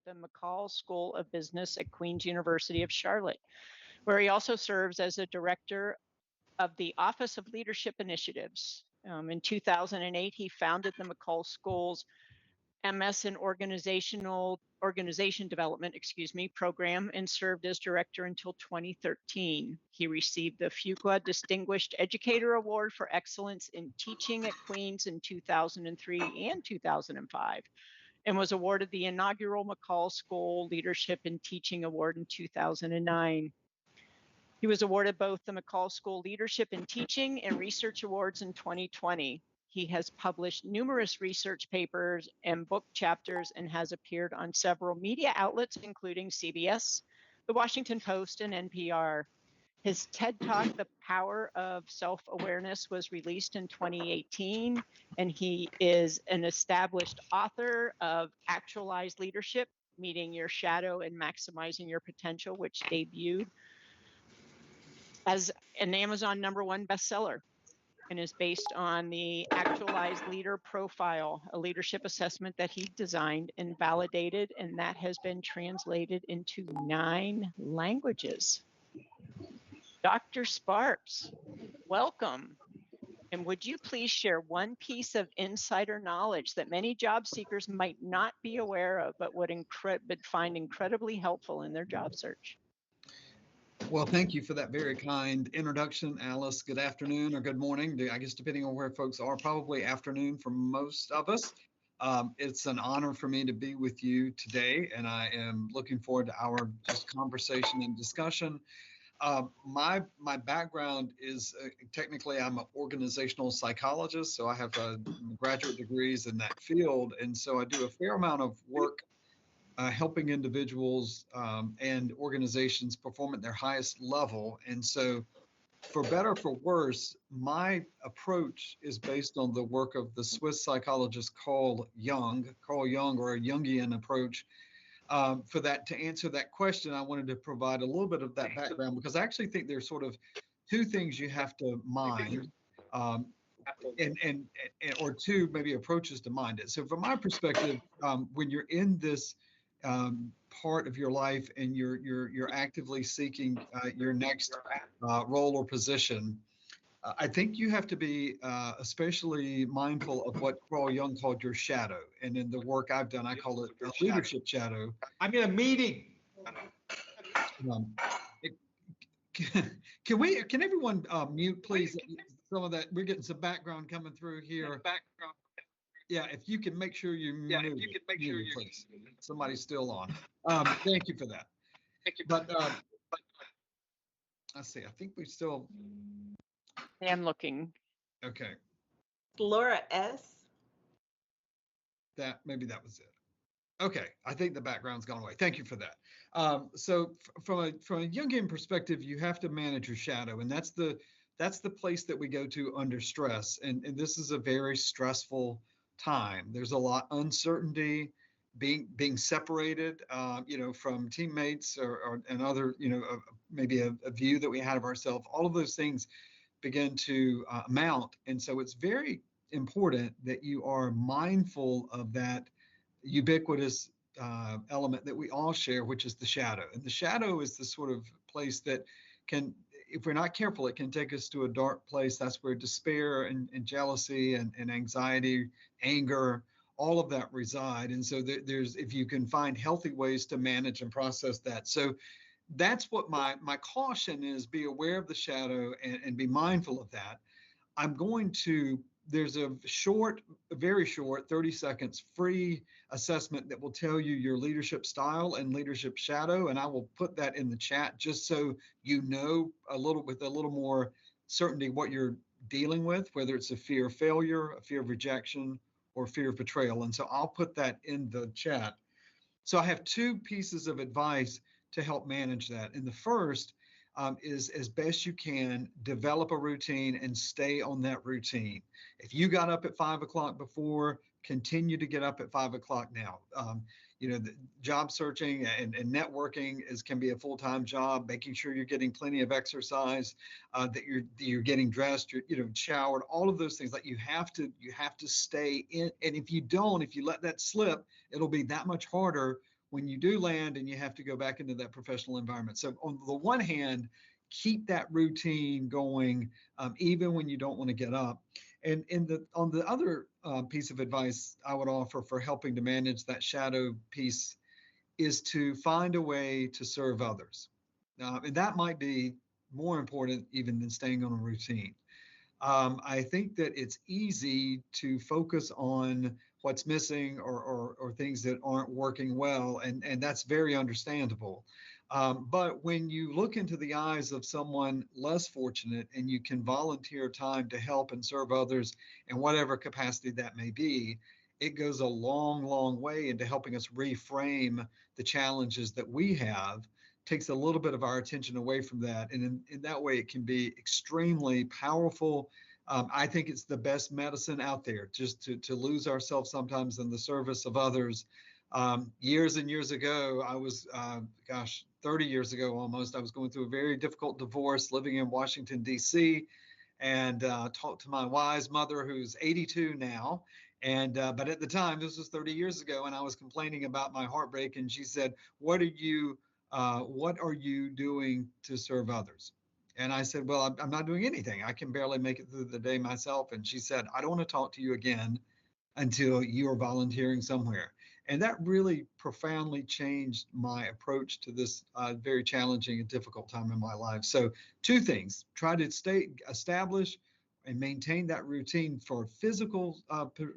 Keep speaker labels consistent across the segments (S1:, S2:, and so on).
S1: the McCall School of Business at Queen's University of Charlotte, where he also serves as a director of the Office of Leadership Initiatives. In 2008, he founded the McCall School's MS in Organization Development, program and served as director until 2013. He received the Fuqua Distinguished Educator Award for Excellence in Teaching at Queen's in 2003 and 2005, and was awarded the inaugural McCall School Leadership and Teaching Award in 2009. He was awarded both the McCall School Leadership and Teaching and Research Awards in 2020. He has published numerous research papers and book chapters and has appeared on several media outlets, including CBS, The Washington Post, and NPR. His TED Talk, The Power of Self-Awareness, was released in 2018, and he is an established author of Actualized Leadership, Meeting Your Shadow and Maximizing Your Potential, which debuted as an Amazon #1 bestseller and is based on the Actualized Leader Profile, a leadership assessment that he designed and validated, and that has been translated into 9 languages. Dr. Sparks, welcome. And would you please share one piece of insider knowledge that many job seekers might not be aware of, but would find incredibly helpful in their job search?
S2: Well, thank you for that very kind introduction, Alice. Good afternoon or good morning, I guess, depending on where folks are, probably afternoon for most of us. It's an honor for me to be with you today, and I am looking forward to our just conversation and discussion. My background is technically I'm an organizational psychologist, so I have graduate degrees in that field, and so I do a fair amount of work helping individuals and organizations perform at their highest level. And so, for better or for worse, my approach is based on the work of the Swiss psychologist Carl Jung, or a Jungian approach. To answer that question, I wanted to provide a little bit of that background, because I actually think there's sort of 2 things you have to mind, or 2 maybe approaches to mind it. So from my perspective, when you're in this part of your life and you're actively seeking your next role or position, I think you have to be especially mindful of what Carl Jung called your shadow. And in the work I've done, I call it a leadership shadow.
S3: I'm in a meeting.
S2: Can everyone mute, please? Some of that, we're getting some background coming through here. Yeah, if you can make sure you mute, please. Somebody's still on. Thank you for that. But let's see. I think we still.
S1: I am looking.
S2: Okay.
S4: Laura S.
S2: Maybe that was it. Okay, I think the background's gone away. Thank you for that. So from a Jungian perspective, you have to manage your shadow, and that's the place that we go to under stress. And this is a very stressful time. There's a lot of uncertainty, being separated, from teammates and other, maybe a view that we had of ourselves. All of those things begin to mount, and so it's very important that you are mindful of that ubiquitous element that we all share, which is the shadow. And the shadow is the sort of place that can, if we're not careful, it can take us to a dark place. That's where despair and jealousy and anxiety, anger, all of that reside. And so if you can find healthy ways to manage and process that. So that's what my caution is: be aware of the shadow and be mindful of that. There's a very short 30 seconds free assessment that will tell you your leadership style and leadership shadow. And I will put that in the chat just so you know with a little more certainty what you're dealing with, whether it's a fear of failure, a fear of rejection, or fear of betrayal. And so I'll put that in the chat. So I have 2 pieces of advice to help manage that. And the first is, as best you can, develop a routine and stay on that routine. If you got up at 5 o'clock before, continue to get up at 5 o'clock now. The job searching and networking can be a full-time job. Making sure you're getting plenty of exercise, that you're getting dressed, you're showered, all of those things. Like you have to stay in. And if you let that slip, it'll be that much harder when you do land and you have to go back into that professional environment. So on the one hand, keep that routine going, even when you don't want to get up. And on the other piece of advice I would offer for helping to manage that shadow piece is to find a way to serve others. And that might be more important even than staying on a routine. I think that it's easy to focus on what's missing or things that aren't working well, and that's very understandable. But when you look into the eyes of someone less fortunate and you can volunteer time to help and serve others in whatever capacity that may be, it goes a long, long way into helping us reframe the challenges that we have, takes a little bit of our attention away from that. And in that way, it can be extremely powerful. I think it's the best medicine out there, just to lose ourselves sometimes in the service of others. Years and years ago, I was, 30 years ago almost, I was going through a very difficult divorce living in Washington, D.C., and talked to my wise mother, who's 82 now. And but at the time, this was 30 years ago, and I was complaining about my heartbreak, and she said, what are you doing to serve others? And I said, well, I'm not doing anything. I can barely make it through the day myself. And she said, I don't want to talk to you again until you are volunteering somewhere. And that really profoundly changed my approach to this very challenging and difficult time in my life. So, two things: try to establish and maintain that routine for a physical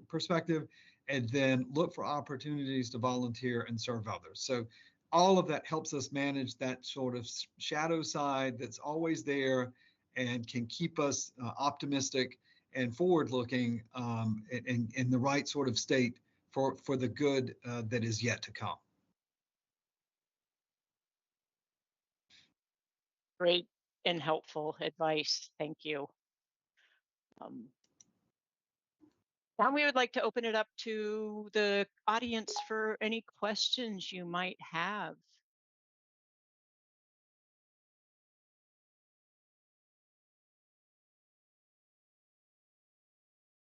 S2: perspective, and then look for opportunities to volunteer and serve others. So, all of that helps us manage that sort of shadow side that's always there and can keep us optimistic and forward looking, in the right sort of state for the good that is yet to come.
S1: Great and helpful advice. Thank you. Um, Now we would like to open it up to the audience for any questions you might have.